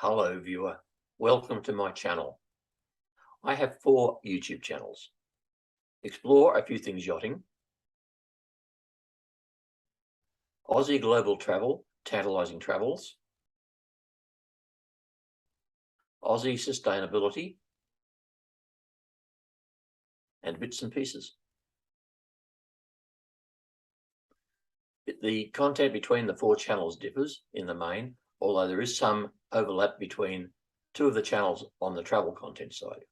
Hello viewer, welcome to my channel. I have 4 YouTube channels. Explore a Few Things Yachting, Aussie Global Travel, Tantalising Travels, Aussie Sustainability, and Bits and Pieces. The content between the 4 channels differs in the main, although there is some overlap between 2 of the channels on the travel content side.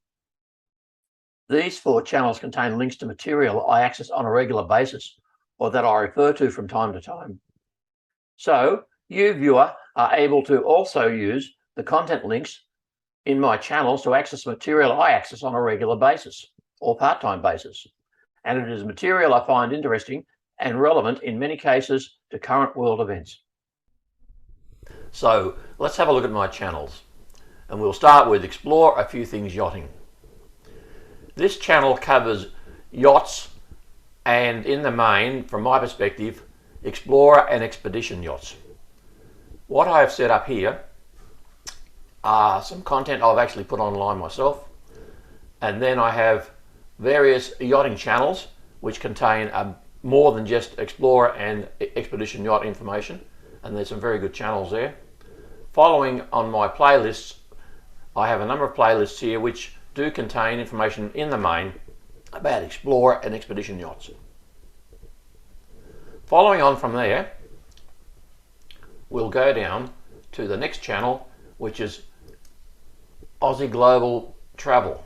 These 4 channels contain links to material I access on a regular basis, or that I refer to from time to time. So you, viewer, are able to also use the content links in my channels to access material I access on a regular basis or part-time basis. And it is material I find interesting and relevant in many cases to current world events. So let's have a look at my channels, and we'll start with Explore a Few Things Yachting. This channel covers yachts and, in the main, from my perspective, explorer and expedition yachts. What I have set up here are some content I've actually put online myself, and then I have various yachting channels which contain more than just explorer and expedition yacht information, and there's some very good channels there. Following on my playlists, I have a number of playlists here which do contain information in the main about explorer and expedition yachts. Following on from there, we'll go down to the next channel, which is Aussie Global Travel.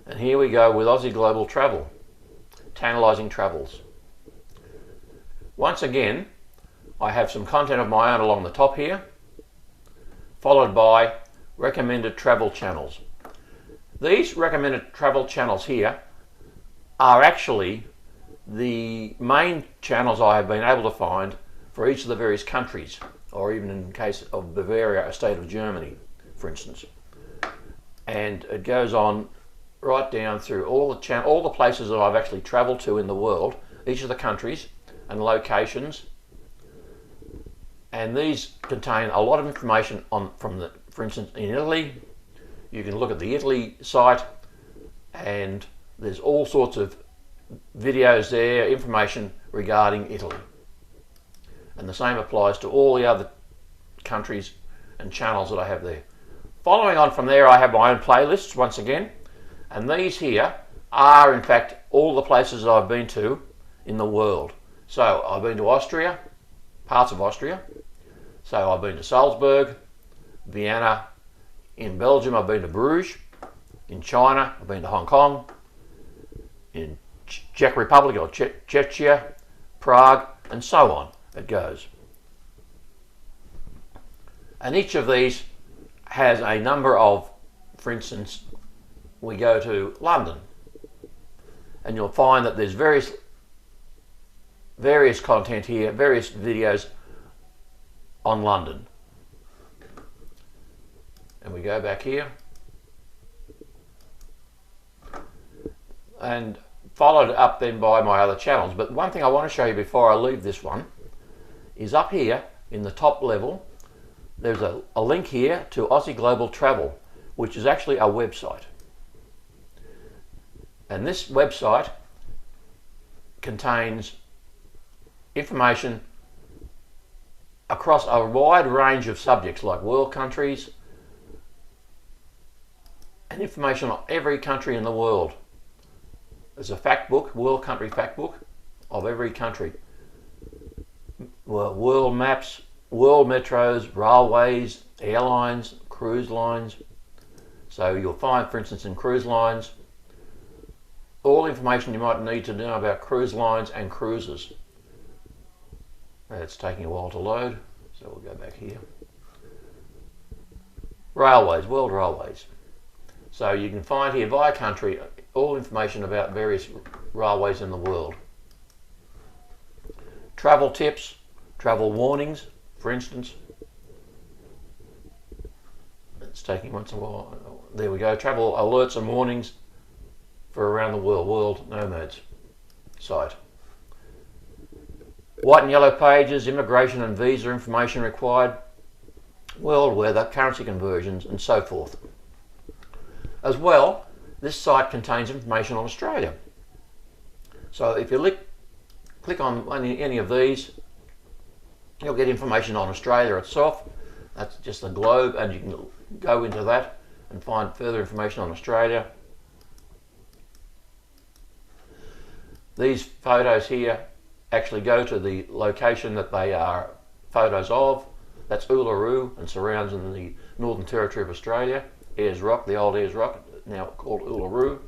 And here we go with Aussie Global Travel, Tantalising Travels. Once again, I have some content of my own along the top here, followed by recommended travel channels. These recommended travel channels here are actually the main channels I have been able to find for each of the various countries, or even in case of Bavaria, a state of Germany, for instance. And it goes on right down through all the places that I've actually travelled to in the world, each of the countries and locations. And these contain a lot of information for instance, in Italy. You can look at the Italy site, and there's all sorts of videos there, information regarding Italy. And the same applies to all the other countries and channels that I have there. Following on from there, I have my own playlists once again, and these here are in fact all the places I've been to in the world. So I've been to Austria, parts of Austria. So I've been to Salzburg, Vienna. In Belgium, I've been to Bruges. In China, I've been to Hong Kong. In Czech Republic or Czechia, Prague, and so on it goes. And each of these has a number of, for instance, we go to London, and you'll find that there's various content here, various videos on London. And we go back here, and followed up then by my other channels. But one thing I want to show you before I leave this one is up here in the top level, there's a link here to Aussie Global Travel, which is actually a website. And this website contains information across a wide range of subjects like world countries and information on every country in the world. There's a fact book, world country fact book of every country. World maps, world metros, railways, airlines, cruise lines. So you'll find, for instance, in cruise lines, all information you might need to know about cruise lines and cruises. It's taking a while to load, so we'll go back here. Railways, world railways. So you can find here via country all information about various railways in the world. Travel tips, travel warnings, for instance. It's taking once in a while. There we go. Travel alerts and warnings for around the world. World Nomads site. White and yellow pages, immigration and visa information required. world weather, currency conversions, and so forth. As well, this site contains information on Australia. So if you click on any of these, you'll get information on Australia itself. That's just the globe, and you can go into that and find further information on Australia. These photos here actually go to the location that they are photos of. That's Uluru and surrounds in the Northern Territory of Australia. Ayers Rock, the old Ayers Rock, now called Uluru.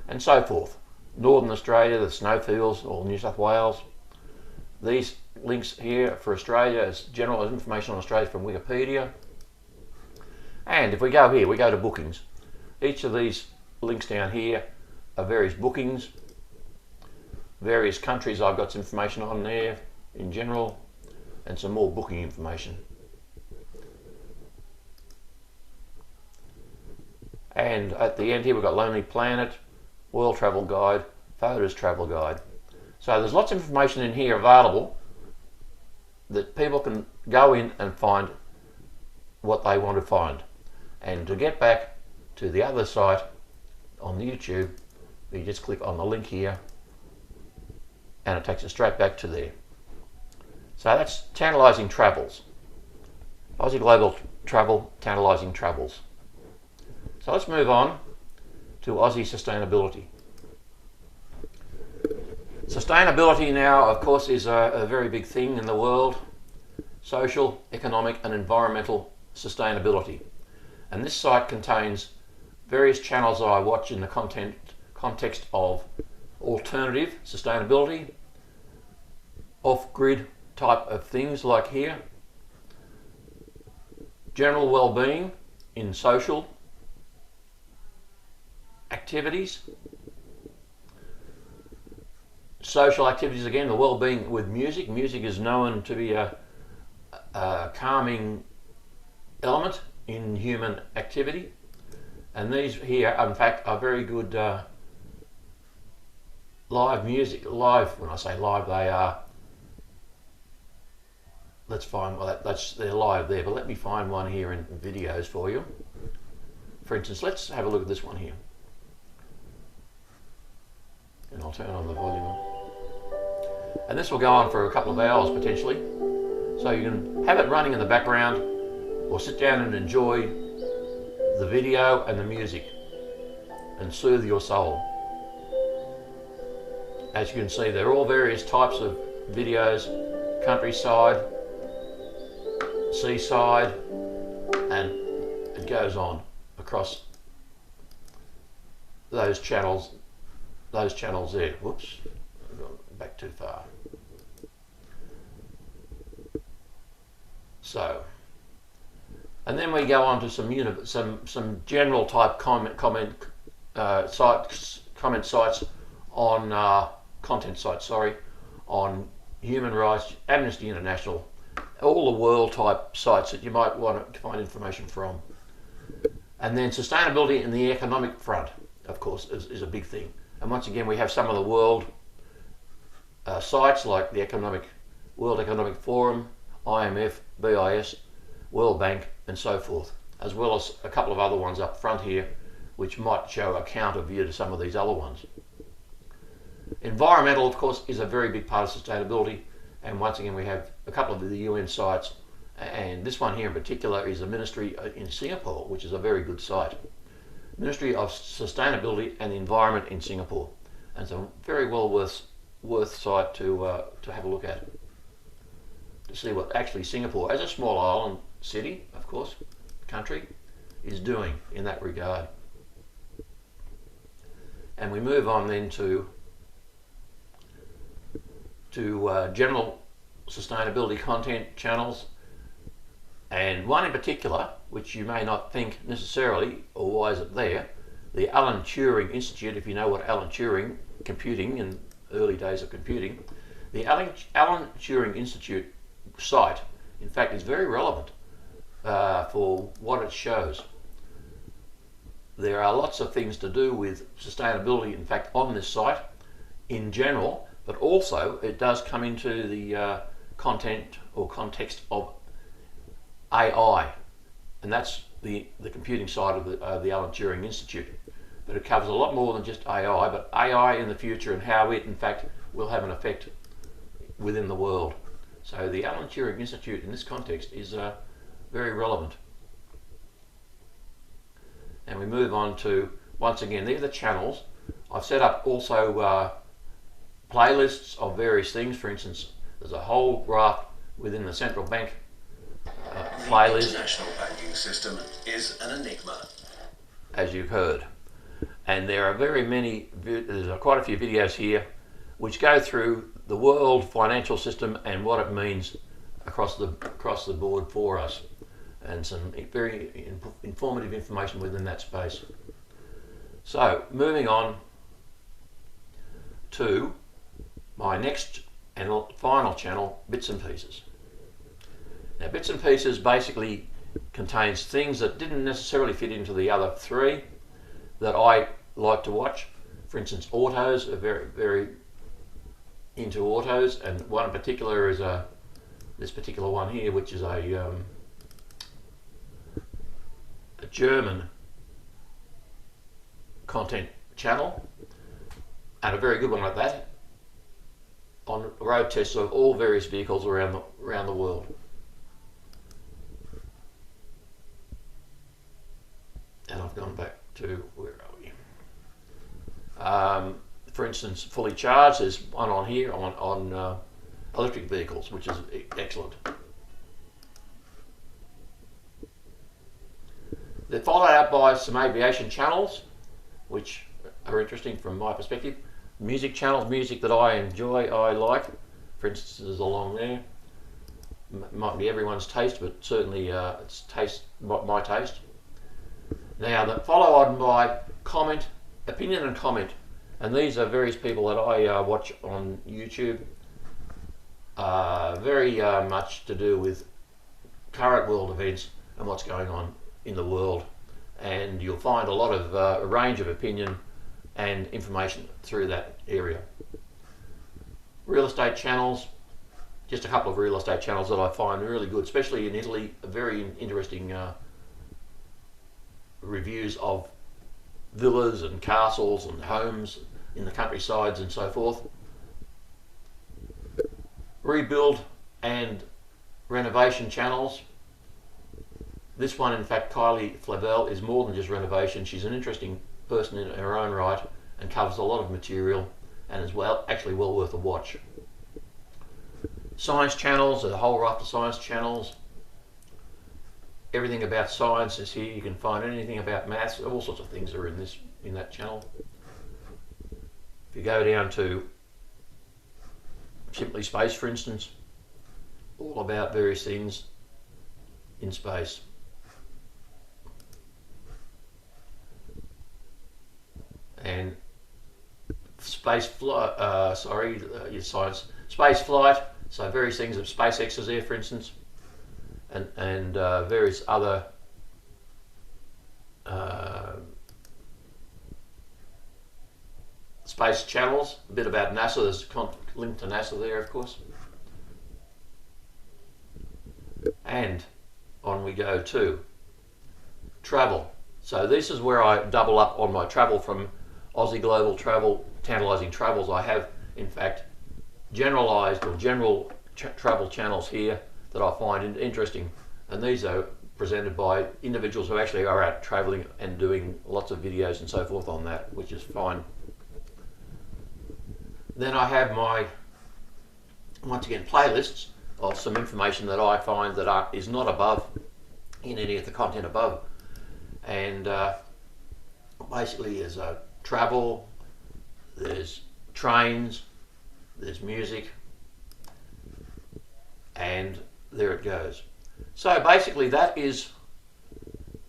And so forth. Northern Australia, the snowfields, or New South Wales. These links here for Australia is general information on Australia from Wikipedia. And if we go here, we go to bookings. Each of these links down here are various bookings, various countries I've got some information on there in general, and some more booking information. And at the end here we've got Lonely Planet, World Travel Guide, Photos Travel Guide. So there's lots of information in here available that people can go in and find what they want to find. And to get back to the other site on YouTube, you just click on the link here and it takes us straight back to there. So that's Tantalising Travels. Aussie Global Travel, Tantalising Travels. So let's move on to Aussie Sustainability. Sustainability now, of course, is a very big thing in the world. Social, economic and environmental sustainability. And this site contains various channels that I watch in the context of alternative sustainability, off-grid type of things like here, general well-being in social activities, social activities again, the well-being with music. Music is known to be a calming element in human activity, and these here in fact are very good live music. Live, when I say live, they are, let's find, well, they're live there, but let me find one here in videos for you. For instance, let's have a look at this one here, and I'll turn on the volume. And this will go on for a couple of hours potentially, so you can have it running in the background or sit down and enjoy the video and the music and soothe your soul. As you can see, they're all various types of videos: countryside, seaside, and it goes on across those channels there. Whoops, I've gone back too far. So, and then we go on to some general type comment sites on content sites, sorry, on human rights, Amnesty International, all the world type sites that you might want to find information from. And then sustainability in the economic front, of course, is a big thing. And once again, we have some of the world sites like the World Economic Forum, IMF, BIS, World Bank, and so forth, as well as a couple of other ones up front here which might show a counter view to some of these other ones. Environmental, of course, is a very big part of sustainability, and once again we have a couple of the UN sites, and this one here in particular is the Ministry in Singapore, which is a very good site. Ministry of Sustainability and the Environment in Singapore, and it's a very well worth site to have a look at, to see what actually Singapore, as a small island city, of course, country, is doing in that regard. And we move on then to general sustainability content channels, and one in particular which you may not think necessarily, or why is it there, the Alan Turing Institute. If you know what Alan Turing, computing in early days of computing, the Alan Turing Institute site in fact is very relevant for what it shows. There are lots of things to do with sustainability in fact on this site in general, but also it does come into the content or context of AI, and that's the computing side of the Alan Turing Institute. But it covers a lot more than just AI, but AI in the future and how it, in fact, will have an effect within the world. So the Alan Turing Institute in this context is very relevant. And we move on to, once again, these are the channels. I've set up also playlists of various things. For instance, there's a whole raft within the central bank playlist. The international banking system is an enigma, as you've heard. And there are there's quite a few videos here which go through the world financial system and what it means across the board for us, and some very informative information within that space. So moving on to my next and final channel, Bits and Pieces. Now, Bits and Pieces basically contains things that didn't necessarily fit into the other three that I like to watch. For instance, autos are very into autos, and one in particular is this particular one here, which is a German content channel, and a very good one like that, on road tests of all various vehicles around the world. And I've gone back to, where are we? For instance, Fully Charged, there's one on here on electric vehicles, which is excellent. They're followed up by some aviation channels, which are interesting from my perspective. Music channels, music that I enjoy, I like. For instance, there's along there. Might be everyone's taste, but certainly it's my taste. Now, that follow on by comment, opinion and comment, and these are various people that I watch on YouTube. Very much to do with current world events and what's going on in the world, and you'll find a lot of a range of opinion and information through that area. Real estate channels, just a couple of real estate channels that I find really good, especially in Italy. Very interesting reviews of villas and castles and homes in the countrysides and so forth. Rebuild and renovation channels. This one, in fact, Kylie Flavel, is more than just renovation. She's an interesting person in her own right and covers a lot of material and is actually well worth a watch. Science channels, a whole raft of science channels. Everything about science is here. You can find anything about maths, all sorts of things are in that channel. If you go down to Simply Space, for instance, all about various things in space. And space flight, your science, space flight, so various things of SpaceX is there, for instance, and various other space channels. A bit about NASA, there's a link to NASA there, of course. And on we go to travel. So this is where I double up on my travel from Aussie Global Travel, Tantalising Travels. I have, in fact, generalised or general travel channels here that I find interesting, and these are presented by individuals who actually are out travelling and doing lots of videos and so forth on that, which is fine. Then I have my, once again, playlists of some information that I find that is not above in any of the content above, and basically there's travel, there's trains, there's music, and there it goes. So basically that is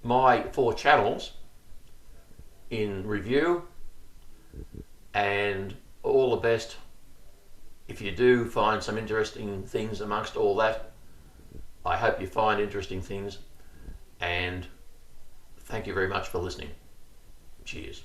my 4 channels in review, and all the best if you do find some interesting things amongst all that. I hope you find interesting things, and thank you very much for listening. Cheers.